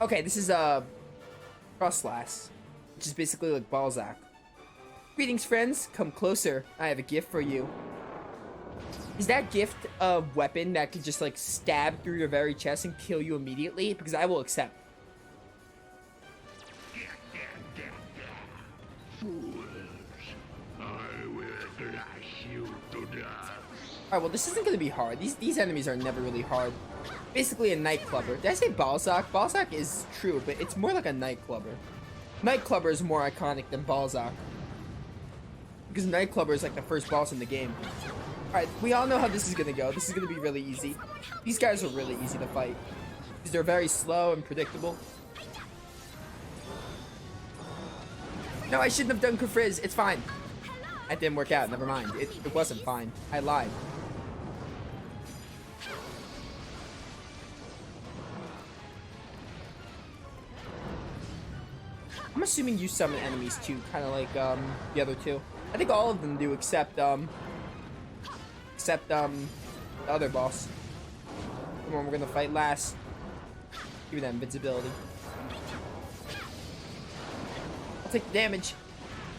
Okay, this is Frostlass, which is basically like Balzac. Greetings, friends. Come closer. I have a gift for you. Is that gift a weapon that could just like stab through your very chest and kill you immediately? Because I will accept. Alright, well, this isn't going to be hard. These enemies are never really hard. Basically a nightclubber. Did I say Balzac? Balzac is true, but it's more like a nightclubber. Nightclubber is more iconic than Balzac. Because Nightclubber is like the first boss in the game. Alright, we all know how this is going to go. This is going to be really easy. These guys are really easy to fight. Because they're very slow and predictable. No, I shouldn't have done Kufriz. It's fine. That didn't work out. Never mind. It wasn't fine. I lied. I'm assuming you summon enemies too, kind of like the other two. I think all of them do, except the other boss. Come on, we're gonna fight last. Give me that invincibility. I'll take the damage.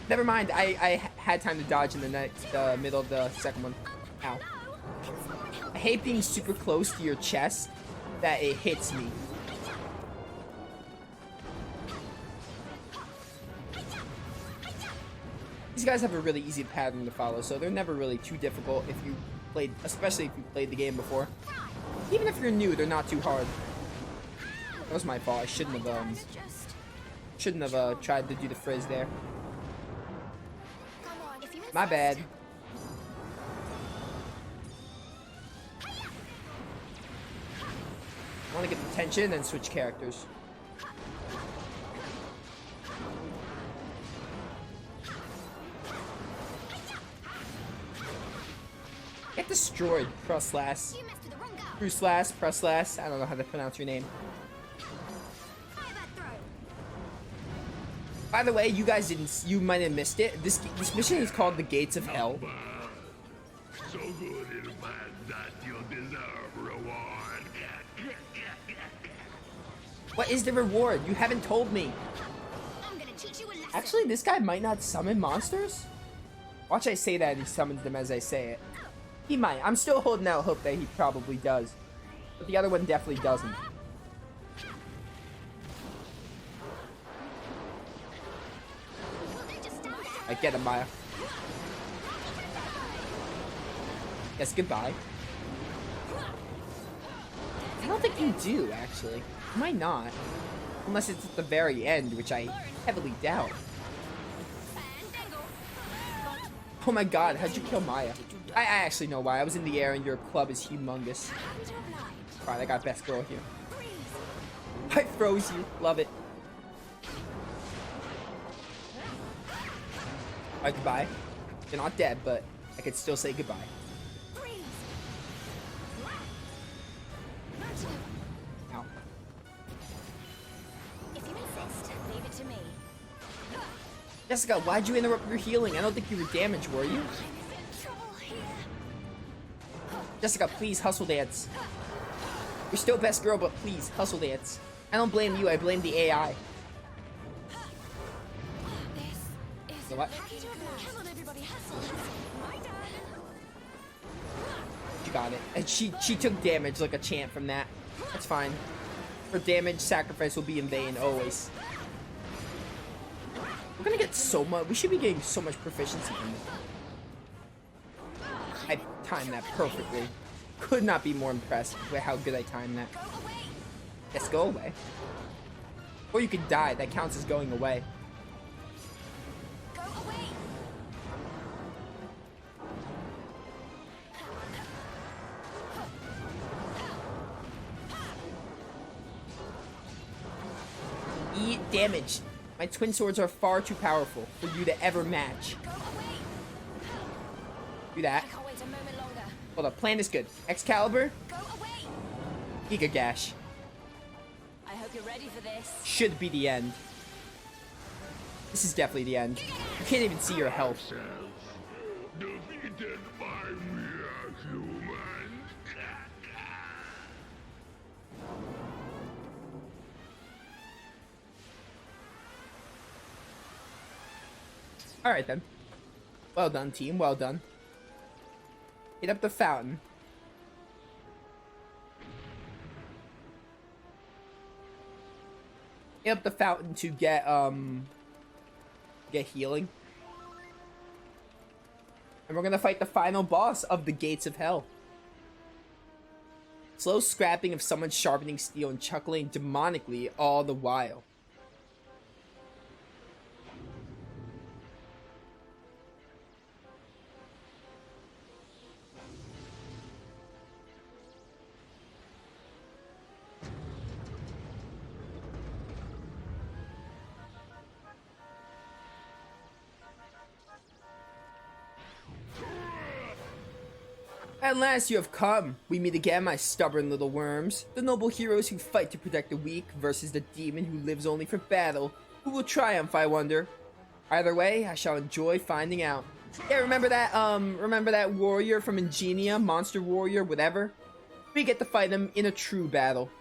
Never mind, I had time to dodge in the middle of the second one. Ow. I hate being super close to your chest that it hits me. These guys have a really easy pattern to follow, so they're never really too difficult if you played, especially if you played the game before. Even if you're new, they're not too hard. That was my fault. I shouldn't have tried to do the frizz there. My bad. I want to get the tension and switch characters. Get destroyed, Frostlass. Frostlass. I don't know how to pronounce your name. By the way, you guys didn't. You might have missed it. This mission is called the Gates of Hell. So good and bad that you deserve reward. What is the reward? You haven't told me. Actually, this guy might not summon monsters. Watch I say that and he summons them as I say it. He might. I'm still holding out hope that he probably does. But the other one definitely doesn't. I get him, Maya. Yes, goodbye. I don't think you do, actually. You might not. Unless it's at the very end, which I heavily doubt. Oh my god, how'd you kill Maya? I actually know why. I was in the air and your club is humongous. Alright, I got best girl here. I froze you. Love it. Alright, goodbye. You're not dead, but I could still say goodbye. Ow. If you insist, leave it to me. Jessica, why'd you interrupt your healing? I don't think you were damaged, were you? Jessica, please hustle dance. You're still best girl, but please hustle dance. I don't blame you, I blame the AI. So what? You got it. And she took damage like a champ from that. That's fine. Her damage sacrifice will be in vain, always. We're gonna get so much. We should be getting so much proficiency from this. I timed that perfectly. Could not be more impressed with how good I timed that. Yes, go away. Or you could die. That counts as going away. Eat damage. My twin swords are far too powerful for you to ever match. Do that. Hold up, plan is good. Excalibur. Giga Gash. I hope you're ready for this. Should be the end. This is definitely the end. You can't even see your health. Defeated by mere human. Alright then. Well done, team. Well done. Hit up the fountain. Hit up the fountain to get healing. And we're gonna fight the final boss of the Gates of Hell. Slow scrapping of someone sharpening steel and chuckling demonically all the while. At last you have come. We meet again, my stubborn little worms. The noble heroes who fight to protect the weak versus the demon who lives only for battle. Who will triumph, I wonder? Either way, I shall enjoy finding out. Yeah, remember that warrior from Ingenia, monster warrior, whatever? We get to fight him in a true battle.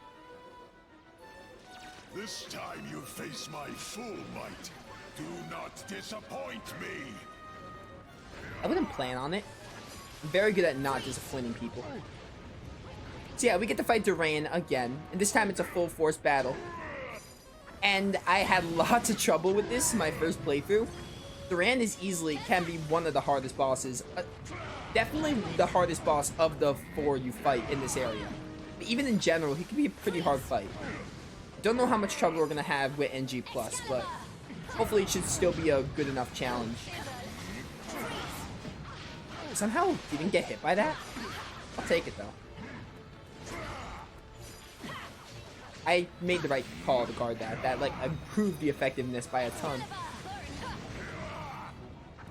This time you face my full might. Do not disappoint me. I wouldn't plan on it. I'm very good at not disappointing people. So yeah, we get to fight Dhuran again, and this time it's a full force battle. And I had lots of trouble with this my first playthrough. Dhuran can be one of the hardest bosses. Definitely the hardest boss of the 4 you fight in this area. But even in general, he can be a pretty hard fight. Don't know how much trouble we're gonna have with NG+, but hopefully it should still be a good enough challenge. Somehow didn't get hit by that? I'll take it though. I made the right call to guard that. That like improved the effectiveness by a ton.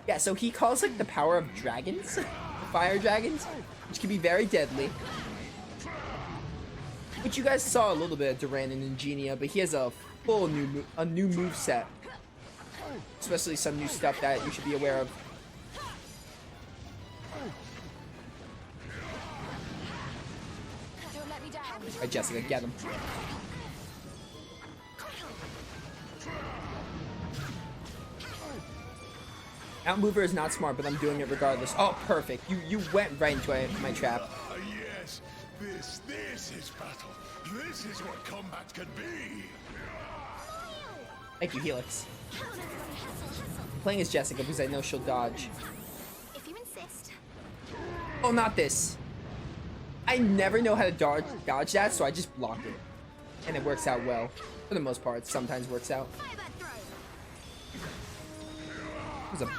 Yeah, so he calls like the power of dragons, fire dragons, which can be very deadly. Which you guys saw a little bit of Dhuran and Ingenia, but he has a full new moveset. Especially some new stuff that you should be aware of. Alright, Jessica, get him. Outmover is not smart, but I'm doing it regardless. Oh, perfect. You went right into my trap. Yes, this is battle. This is what combat can be. Thank you, Helix. I'm playing as Jessica because I know she'll dodge. If you insist. Oh, not this. I never know how to dodge that, so I just block it. And it works out well. For the most part, it sometimes works out. It was a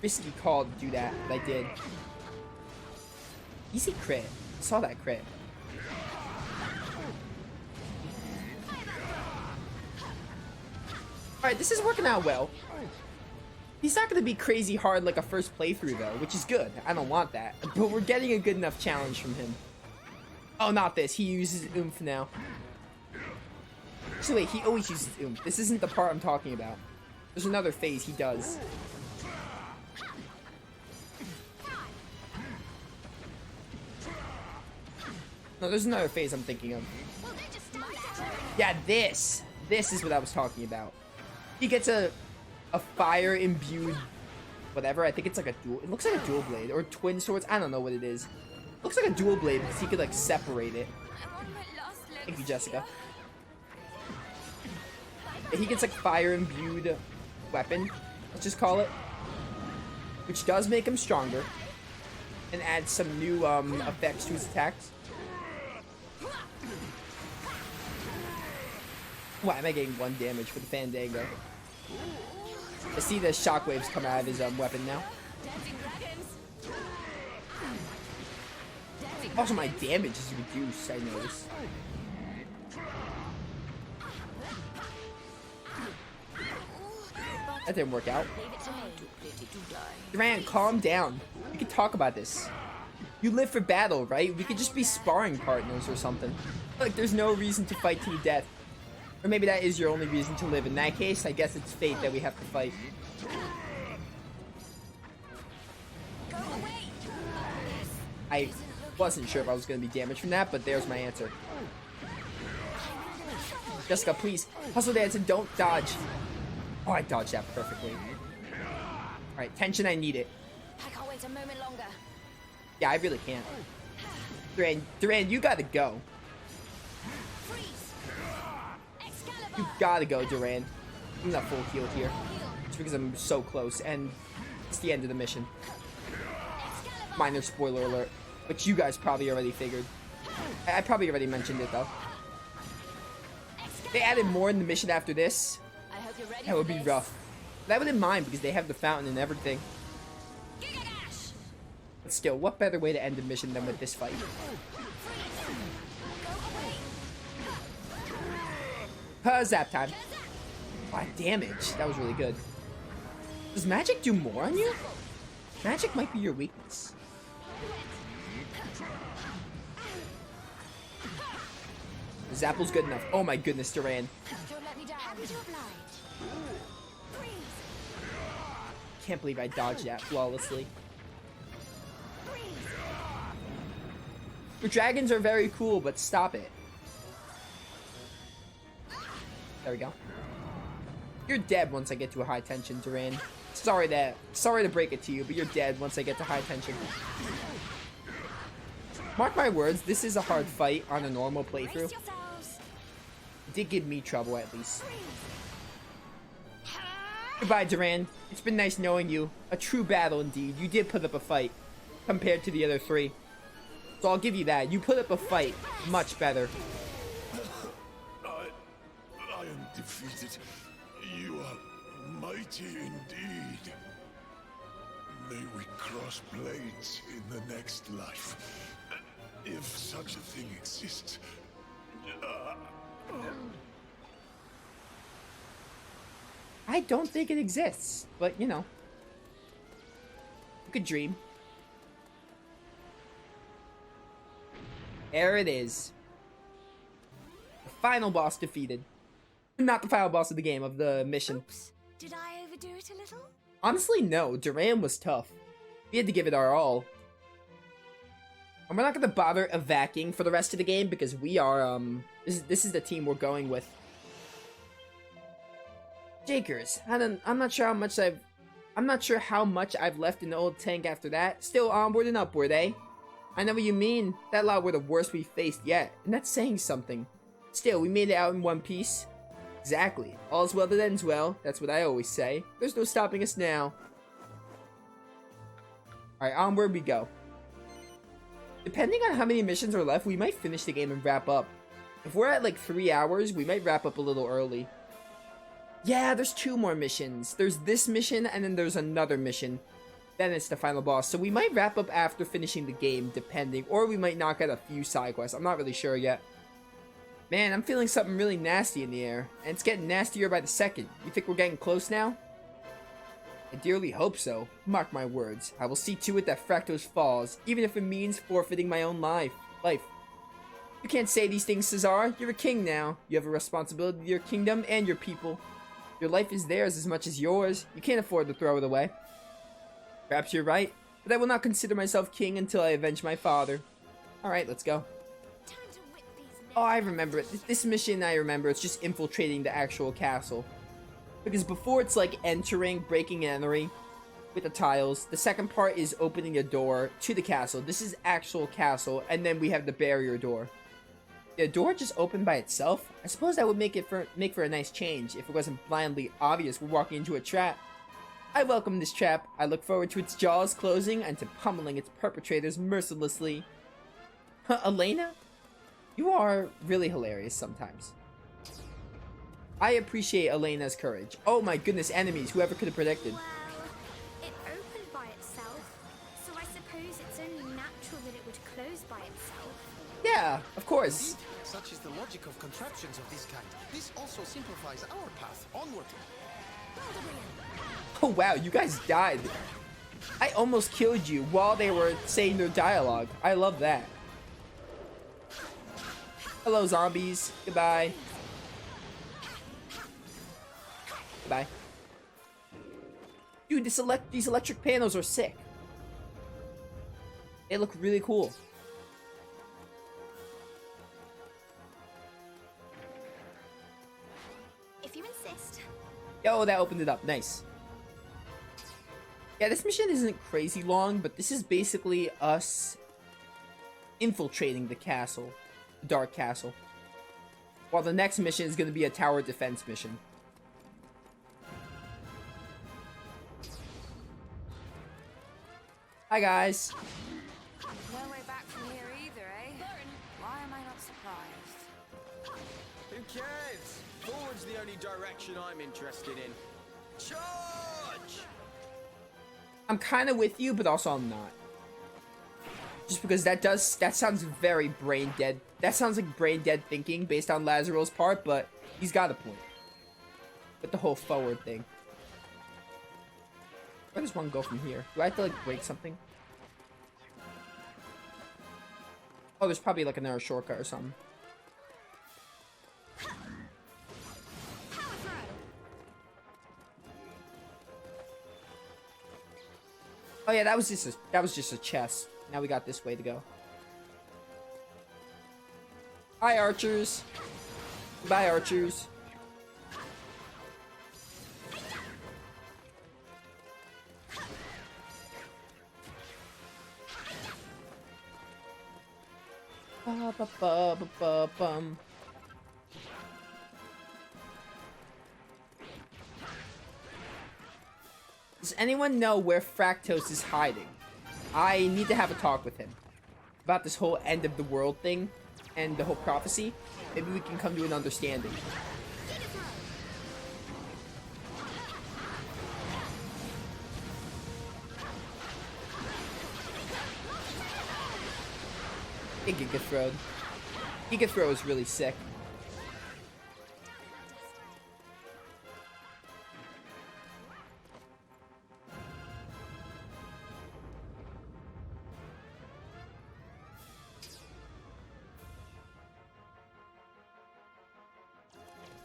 risky call to do that, but I did. Easy crit. I saw that crit. Alright, this is working out well. He's not going to be crazy hard like a first playthrough, though, which is good. I don't want that. But we're getting a good enough challenge from him. Oh, not this. He uses oomph now. Actually, wait, he always uses oomph. This isn't the part I'm talking about. There's another phase he does. No, there's another phase I'm thinking of. Yeah, this. This is what I was talking about. He gets a fire imbued whatever. I think it's like a dual. It looks like a dual blade or twin swords. I don't know what it is. It looks like a dual blade because he could like separate it. Thank you, Jessica. He gets like fire imbued weapon, let's just call it, which does make him stronger and adds some new effects to his attacks. Why am I getting 1 damage for the Fandango? I see the shockwaves come out of his weapon now. Also, my damage is reduced, I noticed. That didn't work out. Dhuran, calm down. We can talk about this. You live for battle, right? We could just be sparring partners or something. Like, there's no reason to fight to the death. Or maybe that is your only reason to live. In that case, I guess it's fate that we have to fight. I wasn't sure if I was going to be damaged from that, but there's my answer. Jessica, please. Hustle dance and don't dodge. Oh, I dodged that perfectly. Alright, tension, I need it. I can't wait a moment longer. Yeah, I really can't. Dhuran, you gotta go. Freeze! Excalibur! You gotta go, Dhuran. I'm not full healed here. It's because I'm so close, and it's the end of the mission. Minor spoiler alert, which you guys probably already figured. I probably already mentioned it, though. If they added more in the mission after this, I hope you're ready that would for be this. rough. But I wouldn't mind, because they have the fountain and everything. Giga Dash! But still, what better way to end a mission than with this fight? Zap time. Wow, damage. That was really good. Does magic do more on you? Magic might be your weakness. Zapple's good enough. Oh my goodness, Dhuran. Don't let me down. Happy to oblige. Freeze! Can't believe I dodged that flawlessly. Freeze! Your dragons are very cool, but stop it. There we go. You're dead once I get to a high tension, Dhuran. Sorry to break it to you, but you're dead once I get to high tension. Mark my words, this is a hard fight on a normal playthrough. Brace yourselves. It did give me trouble at least. Freeze! Goodbye, Dhuran. It's been nice knowing you. A true battle indeed. You did put up a fight compared to the other three. So I'll give you that. You put up a fight much better. I am defeated. You are mighty indeed. May we cross blades in the next life. If such a thing exists. I don't think it exists, but you know. You could dream. There it is. The final boss defeated. Not the final boss of the game, of the mission. Oops. Did I overdo it a little? Honestly, no. Dhuran was tough. We had to give it our all. And we're not going to bother evacing for the rest of the game because we are, this is the team we're going with. Jakers. I'm not sure how much I've left in the old tank after that. Still onward and upward, eh? I know what you mean. That lot were the worst we faced yet, and that's saying something. Still, we made it out in one piece. Exactly. All's well that ends well. That's what I always say. There's no stopping us now. Alright, onward we go. Depending on how many missions are left, we might finish the game and wrap up. If we're at like 3 hours, we might wrap up a little early. Yeah, there's 2 more missions. There's this mission, and then there's another mission. Then it's the final boss. So we might wrap up after finishing the game, depending. Or we might knock out a few side quests. I'm not really sure yet. Man, I'm feeling something really nasty in the air. And it's getting nastier by the second. You think we're getting close now? I dearly hope so. Mark my words. I will see to it that Fractos falls, even if it means forfeiting my own life. You can't say these things, Cesar. You're a king now. You have a responsibility to your kingdom and your people. Your life is theirs as much as yours. You can't afford to throw it away. Perhaps you're right, but I will not consider myself king until I avenge my father. Alright, let's go. Time to whip these Oh, I remember it. This mission, I remember, it's just infiltrating the actual castle. Because before it's like entering, breaking and entering with the tiles. The second part is opening a door to the castle. This is actual castle, and then we have the barrier door. The door just opened by itself? I suppose that would make for a nice change if it wasn't blindly obvious we're walking into a trap. I welcome this trap. I look forward to its jaws closing and to pummeling its perpetrators mercilessly. Elena? You are really hilarious sometimes. I appreciate Elena's courage. Oh my goodness, enemies. Whoever could have predicted. Well, it opened by itself, so I suppose it's only natural that it would close by itself. Yeah, of course. Such is the logic of contraptions of this kind. This also simplifies our path onward. Oh wow, you guys died. I almost killed you while they were saying their dialogue. I love that. Hello, zombies. Goodbye. Goodbye. Dude, these electric panels are sick. They look really cool. If you insist. Oh, that opened it up. Nice. Yeah, this mission isn't crazy long, but this is basically us infiltrating the castle, the Dark Castle. While the next mission is going to be a tower defense mission. Hi guys. No way back from here either, eh? Why am I not surprised? Who cares? Forward's the only direction I'm interested in. Charge! I'm kind of with you, but also I'm not. Just because that sounds very brain dead. That sounds like brain dead thinking based on Lazaro's part, but he's got a point. With the whole forward thing. Where does one go from here? Do I have to like break something? Oh, there's probably like another shortcut or something. Oh yeah, that was just a chest. Now we got this way to go. Hi, archers. Bye, archers. Ba, ba, ba, ba, ba, bum. Does anyone know where Fractos is hiding? I need to have a talk with him about this whole end of the world thing and the whole prophecy. Maybe we can come to an understanding. Hey, Giga Throw. Giga Throw is really sick.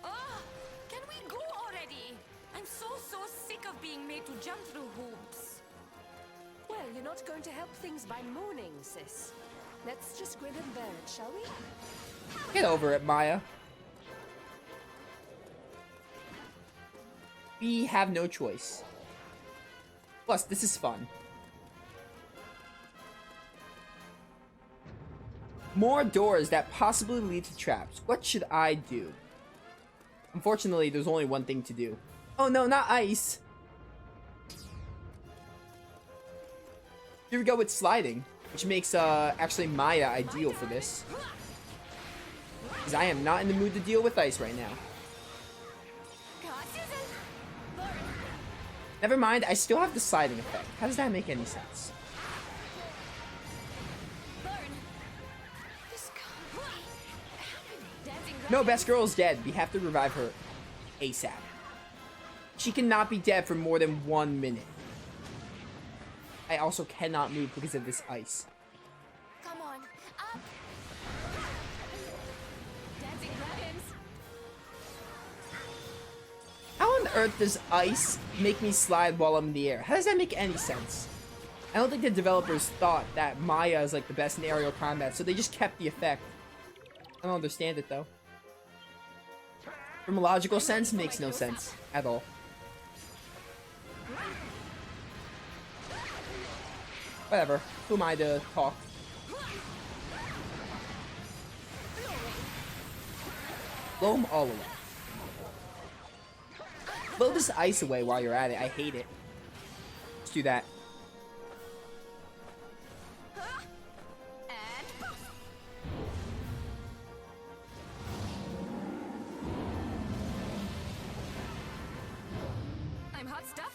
Oh, can we go already? I'm so sick of being made to jump through hoops. Well, you're not going to help things by moaning, sis. Let's just grin and bear it, shall we? Get over it, Maya. We have no choice. Plus, this is fun. More doors that possibly lead to traps. What should I do? Unfortunately, there's only one thing to do. Oh no, not ice! Here we go with sliding, which makes actually Maya ideal for this. Because I am not in the mood to deal with ice right now. Never mind, I still have the sliding effect. How does that make any sense? No, best girl is dead. We have to revive her ASAP. She cannot be dead for more than 1 minute. I also cannot move because of this ice. Come on, up! Dancing dragons. How on earth does ice make me slide while I'm in the air? How does that make any sense? I don't think the developers thought that Maya is like the best in aerial combat, so they just kept the effect. I don't understand it though. From a logical sense, makes no sense at all. Whatever. Who am I to talk? Blow them all away. Blow this ice away while you're at it. I hate it. Let's do that. I'm hot stuff.